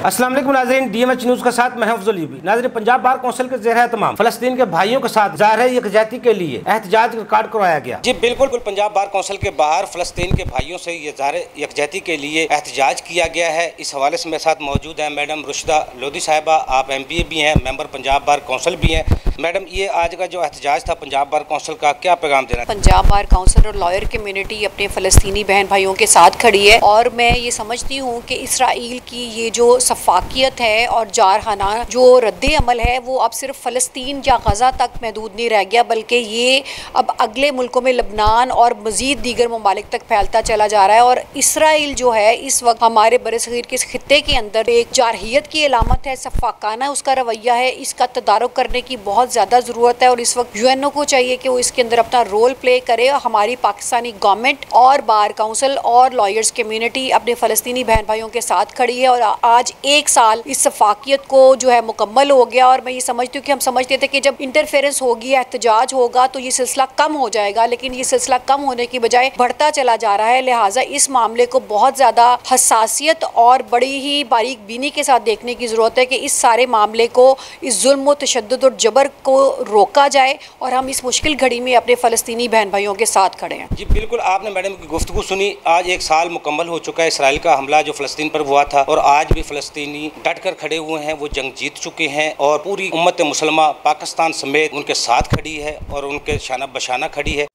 अस्सलाम वालेकुम नाज़रीन, DMH न्यूज़ के साथ मैं अफजल यूबी। नाज़रीन, पंजाब बार कौंसिल के ज़ेर तमाम फ़लस्तीन के भाइयों के साथ ज़ाहिर यकजहती के लिए एहतजाज रिकॉर्ड करवाया गया। जी बिल्कुल, पंजाब बार कौंसिल के बाहर फ़लस्तीन के भाइयों से ये ज़ाहिर यकजहती के लिए एहतजाज किया गया है। इस हवाले से मेरे साथ मौजूद है मैडम रुशदा लोधी साहिबा। आप MBA भी हैं, मेंबर पंजाब बार कौंसिल भी हैं। मैडम, ये आज का जो एहतजाज था पंजाब बार कौंसिल का, क्या पैगाम देना? पंजाब बार कौंसिल और लॉयर कम्युनिटी अपने फ़लस्तीनी बहन भाइयों के साथ खड़ी है और मैं ये समझती हूँ कि इसराइल की ये जो सफाकियत है और जारहाना जो रद्द अमल है वो अब सिर्फ फ़लस्तीन या गज़ा तक महदूद नहीं रह गया, बल्कि ये अब अगले मुल्कों में लबनान और मज़ीद दीगर ममालिक तक फैलता चला जा रहा है। और इसराइल जो है इस वक्त हमारे बरसगीर के खित्ते के अंदर एक जारहियत की अलामत है, सफाकाना उसका रवैया है। इसका तदारुक करने की बहुत ज़्यादा ज़रूरत है और इस वक्त UNO को चाहिए कि वो इसके अंदर अपना रोल प्ले करे। हमारी पाकिस्तानी गवर्नमेंट और बार काउंसिल और लॉयर्स कम्युनिटी अपने फ़लस्तीनी बहन भाइयों के साथ खड़ी है और आज एक साल इस सफाकियत को जो है मुकम्मल हो गया। और मैं ये समझती हूँ कि हम समझते थे कि जब इंटरफेरेंस होगी, एहतजाज होगा तो ये सिलसिला कम हो जाएगा, लेकिन ये सिलसिला कम होने की बजाय बढ़ता चला जा रहा है। लिहाजा इस मामले को बहुत ज़्यादा हसासियत और बड़ी ही बारीक बीनी के साथ देखने की ज़रूरत है कि इस सारे मामले को, इस जुल्म व तशद्दुद और जबर को रोका जाए और हम इस मुश्किल घड़ी में अपने फ़लस्तीनी बहन भाइयों के साथ खड़े हैं। जी बिल्कुल, आपने मैडम की गुफ्तगू सुनी। आज एक साल मुकम्मल हो चुका है इसराइल का हमला जो फ़लस्तीन पर हुआ था और आज भी फ़लस्तीनी डट कर खड़े हुए हैं, वो जंग जीत चुके हैं और पूरी उम्मत मुसलमान पाकिस्तान समेत उनके साथ खड़ी है और उनके शाना बशाना खड़ी है।